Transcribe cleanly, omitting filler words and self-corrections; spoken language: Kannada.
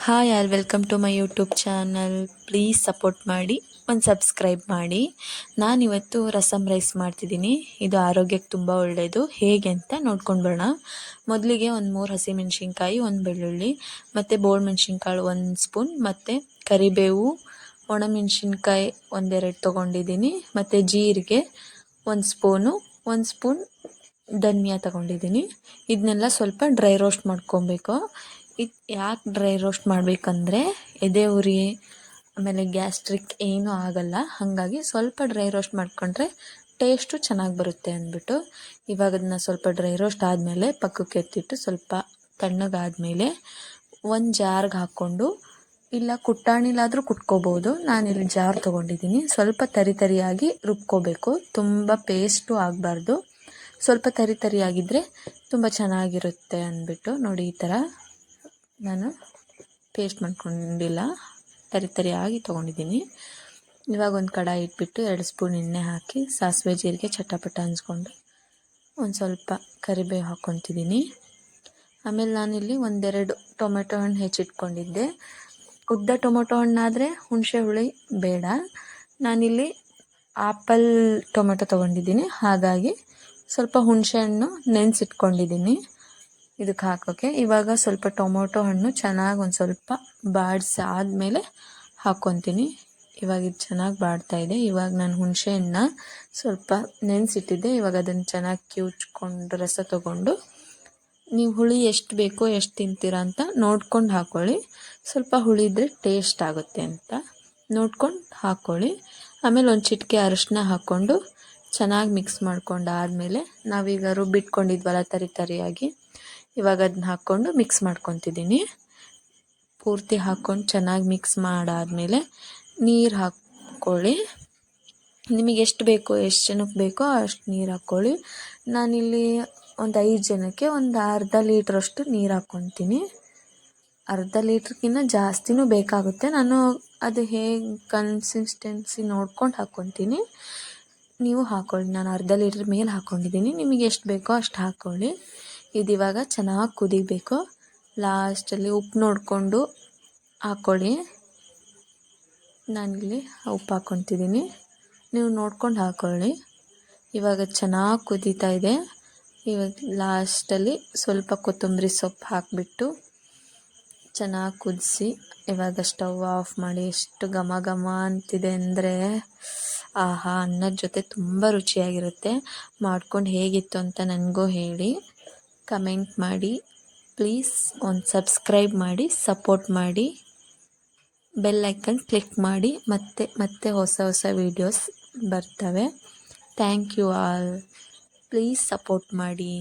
Hi all welcome to my YouTube channel. Please support ಮಾಡಿ, ಒಂದು ಸಬ್ಸ್ಕ್ರೈಬ್ ಮಾಡಿ. ನಾನಿವತ್ತು ರಸಮ್ ರೈಸ್ ಮಾಡ್ತಿದ್ದೀನಿ. ಇದು ಆರೋಗ್ಯಕ್ಕೆ ತುಂಬ ಒಳ್ಳೆಯದು. ಹೇಗೆ ಅಂತ ನೋಡ್ಕೊಂಡು ಬರೋಣ. ಮೊದಲಿಗೆ ಒಂದು 3 ಹಸಿಮೆಣ್ಸಿನ್ಕಾಯಿ, 1 ಬೆಳ್ಳುಳ್ಳಿ ಮತ್ತು ಬೋಳು ಮೆಣಸಿನ್ಕಾಳು 1 ಸ್ಪೂನ್ ಮತ್ತು ಕರಿಬೇವು, ಒಣಮೆಣಸಿನ್ಕಾಯಿ 1-2 ತೊಗೊಂಡಿದ್ದೀನಿ ಮತ್ತು ಜೀರಿಗೆ 1 ಸ್ಪೂನು, 1 ಸ್ಪೂನ್ ಧನಿಯಾ ತೊಗೊಂಡಿದ್ದೀನಿ. ಇದನ್ನೆಲ್ಲ ಸ್ವಲ್ಪ ಡ್ರೈ ರೋಸ್ಟ್ ಮಾಡ್ಕೊಬೇಕು. ಇದು ಯಾಕೆ ಡ್ರೈ ರೋಸ್ಟ್ ಮಾಡಬೇಕಂದ್ರೆ ಎದೆ ಉರಿ ಆಮೇಲೆ ಗ್ಯಾಸ್ಟ್ರಿಕ್ ಏನೂ ಆಗಲ್ಲ. ಹಾಗಾಗಿ ಸ್ವಲ್ಪ ಡ್ರೈ ರೋಸ್ಟ್ ಮಾಡ್ಕೊಂಡ್ರೆ ಟೇಸ್ಟು ಚೆನ್ನಾಗಿ ಬರುತ್ತೆ ಅಂದ್ಬಿಟ್ಟು ಇವಾಗ ಅದನ್ನ ಸ್ವಲ್ಪ ಡ್ರೈ ರೋಸ್ಟ್ ಆದಮೇಲೆ ಪಕ್ಕಕ್ಕೆ ಎತ್ತಿಟ್ಟು ಸ್ವಲ್ಪ ತಣ್ಣಗಾದಮೇಲೆ ಒಂದು ಜಾರ್ಗೆ ಹಾಕ್ಕೊಂಡು, ಇಲ್ಲ ಕುಟ್ಟಾಣಿಲಾದರೂ ಕುಟ್ಕೋಬೋದು. ನಾನಿಲ್ಲಿ ಜಾರ್ ತೊಗೊಂಡಿದ್ದೀನಿ. ಸ್ವಲ್ಪ ತರಿಯಾಗಿ ರುಬ್ಕೋಬೇಕು, ತುಂಬ ಪೇಸ್ಟು ಆಗಬಾರ್ದು. ಸ್ವಲ್ಪ ತರಿಯಾಗಿದ್ದರೆ ತುಂಬ ಚೆನ್ನಾಗಿರುತ್ತೆ ಅಂದ್ಬಿಟ್ಟು ನೋಡಿ, ಈ ಥರ ನಾನು ಪೇಸ್ಟ್ ಮಾಡ್ಕೊಂಡಿಲ್ಲ, ತರಿಯಾಗಿ ತೊಗೊಂಡಿದ್ದೀನಿ. ಇವಾಗ ಒಂದು ಕಡಾಯಿ ಇಟ್ಬಿಟ್ಟು 2 ಸ್ಪೂನ್ ಎಣ್ಣೆ ಹಾಕಿ ಸಾಸಿವೆ ಜೀರಿಗೆ ಚಟಪಟ ಹಂಚ್ಕೊಂಡು ಒಂದು ಸ್ವಲ್ಪ ಕರಿಬೇವು ಹಾಕ್ಕೊತಿದ್ದೀನಿ. ಆಮೇಲೆ ನಾನಿಲ್ಲಿ 1-2 ಟೊಮೆಟೊ ಹಣ್ಣು ಹೆಚ್ಚಿಟ್ಕೊಂಡಿದ್ದೆ. ಉದ್ದ ಟೊಮೊಟೊ ಹಣ್ಣಾದರೆ ಹುಣಸೆ ಹುಳಿ ಬೇಡ. ನಾನಿಲ್ಲಿ ಆಪಲ್ ಟೊಮೆಟೊ ತೊಗೊಂಡಿದ್ದೀನಿ, ಹಾಗಾಗಿ ಸ್ವಲ್ಪ ಹುಣಸೆ ಹಣ್ಣು ನೆನೆಸಿಟ್ಕೊಂಡಿದ್ದೀನಿ ಇದಕ್ಕೆ ಹಾಕೋಕ್ಕೆ. ಇವಾಗ ಸ್ವಲ್ಪ ಟೊಮೊಟೊ ಹಣ್ಣು ಚೆನ್ನಾಗಿ ಒಂದು ಸ್ವಲ್ಪ ಬಾಡಿಸಿ ಆದಮೇಲೆ ಹಾಕ್ಕೊತೀನಿ. ಇವಾಗ ಇದು ಚೆನ್ನಾಗಿ ಬಾಡ್ತಾಯಿದೆ. ಇವಾಗ ನಾನು ಹುಣಸೆ ಹಣ್ಣನ್ನ ಸ್ವಲ್ಪ ನೆನೆಸಿಟ್ಟಿದ್ದೆ. ಇವಾಗ ಅದನ್ನು ಚೆನ್ನಾಗಿ ಕಿವುಚ್ಕೊಂಡು ರಸ ತೊಗೊಂಡು, ನೀವು ಹುಳಿ ಎಷ್ಟು ಬೇಕೋ ಎಷ್ಟು ತಿಂತೀರಾ ಅಂತ ನೋಡ್ಕೊಂಡು ಹಾಕ್ಕೊಳ್ಳಿ. ಸ್ವಲ್ಪ ಹುಳಿ ಇದ್ದರೆ ಟೇಸ್ಟ್ ಆಗುತ್ತೆ ಅಂತ ನೋಡ್ಕೊಂಡು ಹಾಕ್ಕೊಳ್ಳಿ. ಆಮೇಲೆ ಒಂದು ಚಿಟಿಕೆ ಅರಿಶಿನ ಹಾಕ್ಕೊಂಡು ಚೆನ್ನಾಗಿ ಮಿಕ್ಸ್ ಮಾಡ್ಕೊಂಡು ಆದಮೇಲೆ ನಾವೀಗ ರುಬ್ಬಿಟ್ಕೊಂಡಿದ್ವಲ್ಲ ತರಿಯಾಗಿ, ಇವಾಗ ಅದನ್ನ ಹಾಕ್ಕೊಂಡು ಮಿಕ್ಸ್ ಮಾಡ್ಕೊತಿದ್ದೀನಿ. ಪೂರ್ತಿ ಹಾಕ್ಕೊಂಡು ಚೆನ್ನಾಗಿ ಮಿಕ್ಸ್ ಮಾಡಾದಮೇಲೆ ನೀರು ಹಾಕ್ಕೊಳ್ಳಿ. ನಿಮಗೆ ಎಷ್ಟು ಬೇಕೋ, ಎಷ್ಟು ಜನಕ್ಕೆ ಬೇಕೋ ಅಷ್ಟು ನೀರು ಹಾಕ್ಕೊಳ್ಳಿ. ನಾನಿಲ್ಲಿ ಒಂದು 5 ಜನಕ್ಕೆ ಒಂದು ಅರ್ಧ ಲೀಟ್ರಷ್ಟು ನೀರು ಹಾಕ್ಕೊತೀನಿ. ಅರ್ಧ ಲೀಟ್ರ್ಗಿಂತ ಜಾಸ್ತಿನೂ ಬೇಕಾಗುತ್ತೆ. ನಾನು ಅದು ಹೇಗೆ ಕನ್ಸಿಸ್ಟೆನ್ಸಿ ನೋಡ್ಕೊಂಡು ಹಾಕ್ಕೊತೀನಿ, ನೀವು ಹಾಕ್ಕೊಳ್ಳಿ. ನಾನು ಅರ್ಧ ಲೀಟ್ರ್ ಮೇಲೆ ಹಾಕ್ಕೊಂಡಿದ್ದೀನಿ. ನಿಮಗೆ ಎಷ್ಟು ಬೇಕೋ ಅಷ್ಟು ಹಾಕ್ಕೊಳ್ಳಿ. ಇದು ಇವಾಗ ಚೆನ್ನಾಗಿ ಕುದಿಬೇಕು. ಲಾಸ್ಟಲ್ಲಿ ಉಪ್ಪು ನೋಡಿಕೊಂಡು ಹಾಕ್ಕೊಳ್ಳಿ. ನಾನಿಲ್ಲಿ ಉಪ್ಪು ಹಾಕ್ಕೊತಿದ್ದೀನಿ, ನೀವು ನೋಡ್ಕೊಂಡು ಹಾಕ್ಕೊಳ್ಳಿ. ಇವಾಗ ಚೆನ್ನಾಗಿ ಕುದೀತಾ ಇದೆ. ಇವಾಗ ಲಾಸ್ಟಲ್ಲಿ ಸ್ವಲ್ಪ ಕೊತ್ತಂಬರಿ ಸೊಪ್ಪು ಹಾಕಿಬಿಟ್ಟು ಚೆನ್ನಾಗಿ ಕುದಿಸಿ ಇವಾಗ ಸ್ಟವ್ ಆಫ್ ಮಾಡಿ. ಎಷ್ಟು ಘಮ ಘಮ ಅಂತಿದೆ ಅಂದರೆ ಆಹಾ, ಅನ್ನದ ಜೊತೆ ತುಂಬ ರುಚಿಯಾಗಿರುತ್ತೆ. ಮಾಡ್ಕೊಂಡು ಹೇಗಿತ್ತು ಅಂತ ನನಗೂ ಹೇಳಿ, ಕಮೆಂಟ್ ಮಾಡಿ. ಪ್ಲೀಸ್ ಒಂದು ಸಬ್ಸ್ಕ್ರೈಬ್ ಮಾಡಿ, ಸಪೋರ್ಟ್ ಮಾಡಿ, ಬೆಲ್ ಐಕನ್ ಕ್ಲಿಕ್ ಮಾಡಿ. ಮತ್ತೆ ಹೊಸ ವೀಡಿಯೋಸ್ ಬರ್ತವೆ. Thank you all. Please support ಮಾಡಿ.